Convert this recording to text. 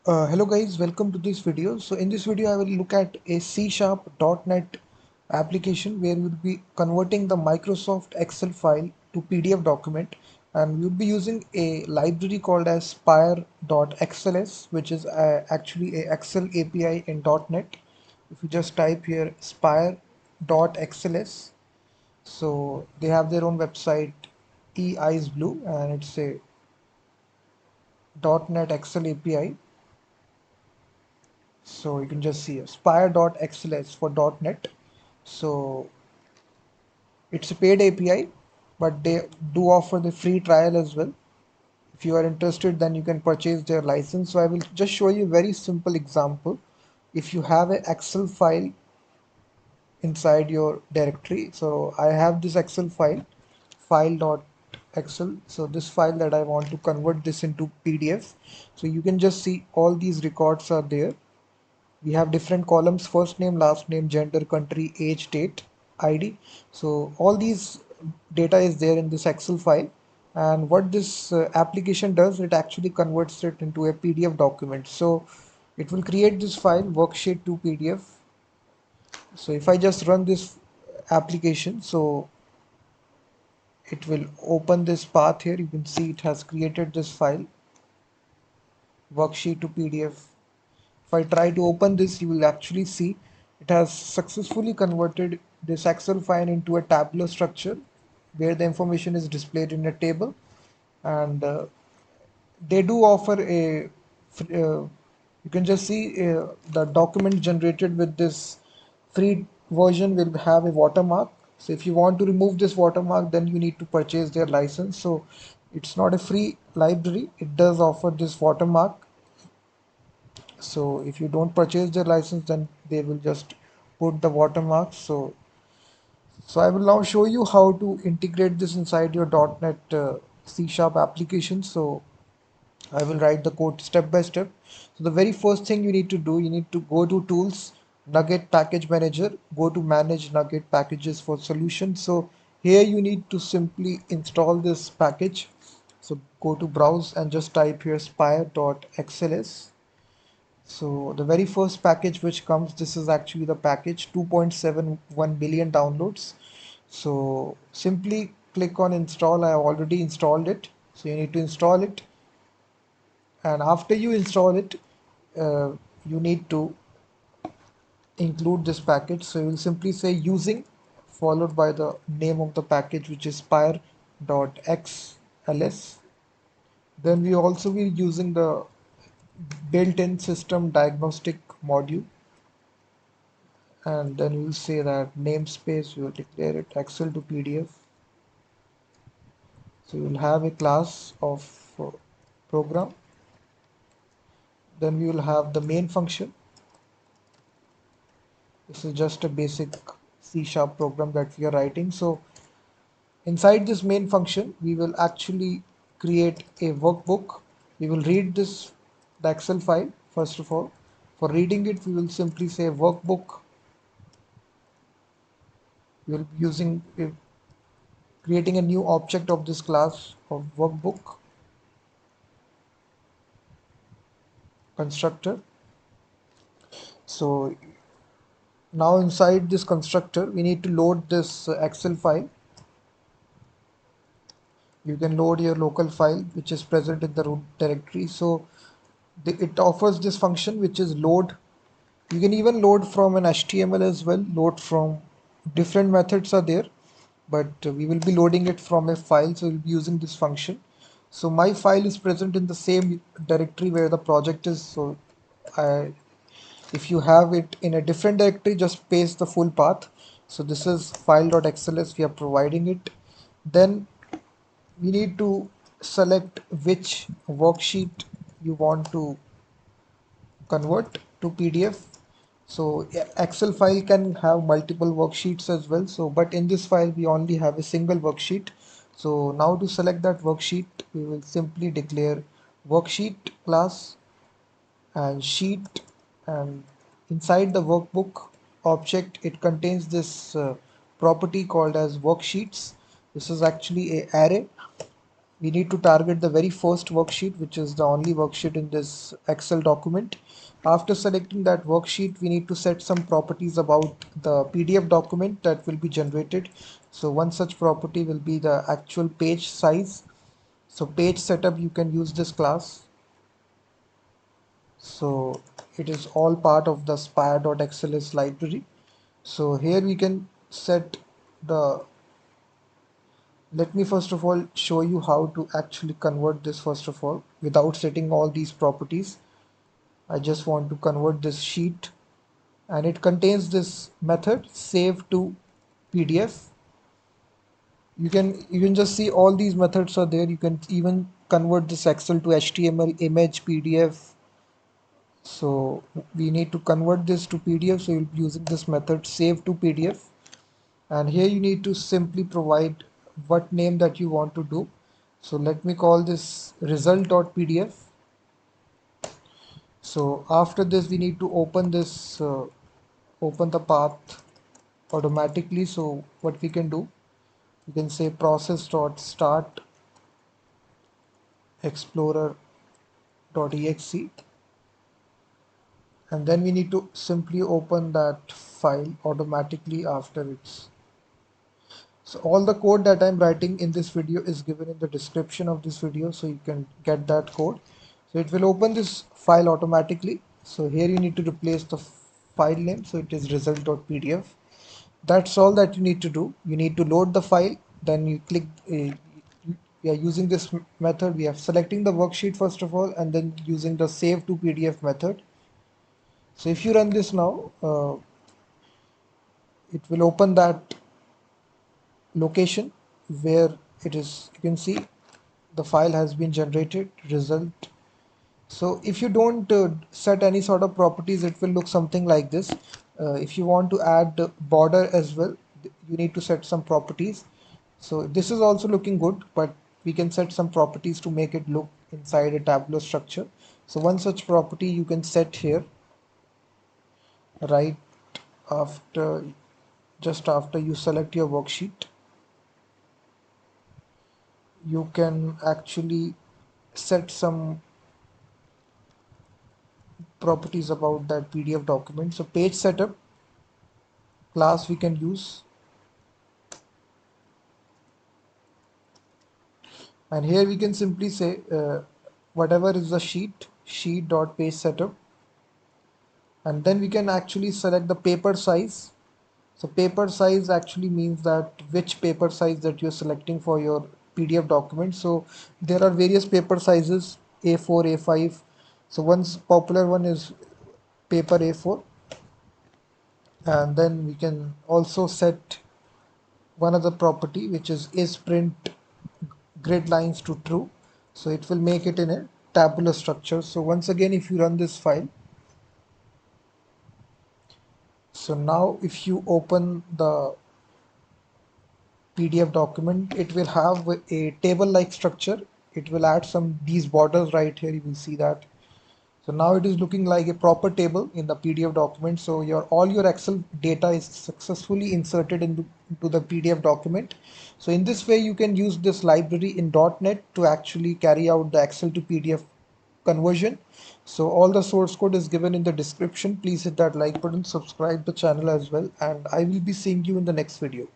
Hello guys, welcome to this video. So in this video I will look at a C#.NET application where we'll be converting the Microsoft Excel file to PDF document, and we'll be using a library called as Spire.XLS, which is actually a Excel API in .NET. If you just type here Spire.XLS, so they have their own website, eIceBlue, and it's a .NET Excel API. So you can just see Spire.XLS for .NET. So it's a paid API, but they do offer the free trial as well. If you are interested, then you can purchase their license. So I will just show you a very simple example. If you have an Excel file inside your directory, so I have this Excel file.excel. So this file that I want to convert this into PDF. So you can just see all these records are there. We have different columns: first name, last name, gender, country, age, date, ID. So all these data is there in this Excel file, and what this application does, it actually converts it into a PDF document. So it will create this file worksheet to PDF. So if I just run this application, so it will open this path here. You can see it has created this file worksheet to PDF. If I try to open this, you will actually see it has successfully converted this Excel file into a tabular structure where the information is displayed in a table. And they do offer you can just see the document generated with this free version will have a watermark. So if you want to remove this watermark, then you need to purchase their license. So it's not a free library, it does offer this watermark. So if you don't purchase their license, then they will just put the watermark. So I will now show you how to integrate this inside your .NET C# application. So I will write the code step by step. So the very first thing you need to do, you need to go to Tools, Nugget Package Manager, go to Manage Nugget Packages for Solutions. So here you need to simply install this package. So go to Browse and just type here Spire.XLS. So the very first package which comes, this is actually the package, 2.71 billion downloads. So simply click on install. I have already installed it. So you need to install it. And after you install it, you need to include this package. So you will simply say using followed by the name of the package, which is Spire.XLS. Then we also be using the built-in system diagnostic module, and then you will say that namespace, you will declare it Excel to PDF. So you will have a class of program. Then we will have the main function. This is just a basic C# program that we are writing. So inside this main function, we will actually create a workbook. We will read this the Excel file first of all. For reading it, we will simply say workbook. We will be creating a new object of this class of workbook constructor. So now inside this constructor, we need to load this Excel file. You can load your local file which is present in the root directory. So it offers this function which is load. You can even load from an HTML as well. Load from different methods are there, but we will be loading it from a file, so we'll be using this function. So my file is present in the same directory where the project is. So if you have it in a different directory, just paste the full path. So this is file.xls, we are providing it. Then we need to select which worksheet you want to convert to PDF. So Excel file can have multiple worksheets as well. So, but in this file we only have a single worksheet. So now to select that worksheet, we will simply declare worksheet class and sheet, and inside the workbook object, it contains this property called as worksheets. This is actually a array. we need to target the very first worksheet, which is the only worksheet in this Excel document. After selecting that worksheet, we need to set some properties about the PDF document that will be generated. So one such property will be the actual page size. So page setup, you can use this class. So it is all part of the Spire.XLS library. So here we can set the, let me first of all show you how to actually convert this first of all without setting all these properties. I just want to convert this sheet, and it contains this method save to PDF. You can just see all these methods are there. You can even convert this Excel to HTML, image, PDF. So we need to convert this to PDF, so you'll be using this method save to PDF. And here you need to simply provide what name that you want to do. So let me call this result.pdf. So after this we need to open this open the path automatically. So what we can do, you can say process.start explorer.exe, and then we need to simply open that file automatically after it's. So all the code that I'm writing in this video is given in the description of this video, so you can get that code. So it will open this file automatically. So here you need to replace the file name, so it is result.pdf. That's all that you need to do. You need to load the file, then you click we are using this method. We are selecting the worksheet first of all, and then using the save to PDF method. So if you run this now, it will open that location where it is. You can see the file has been generated result. So if you don't set any sort of properties, it will look something like this. If you want to add border as well, you need to set some properties. So this is also looking good, but we can set some properties to make it look inside a tabular structure. So one such property you can set here, right after, just after you select your worksheet, you can actually set some properties about that PDF document. So page setup class we can use, and here we can simply say whatever is the sheet dot page setup, and then we can actually select the paper size. So paper size actually means that which paper size that you're selecting for your PDF document. So there are various paper sizes, A4, A5. So one popular one is paper A4, and then we can also set one other property, which is print grid lines to true. So it will make it in a tabular structure. So once again, if you run this file, so now if you open the PDF document, it will have a table like structure. It will add some these borders right here. You will see that. So now it is looking like a proper table in the PDF document. So your all your Excel data is successfully inserted into the PDF document. So in this way, you can use this library in .NET to actually carry out the Excel to PDF conversion. So all the source code is given in the description. Please hit that like button, subscribe the channel as well, and I will be seeing you in the next video.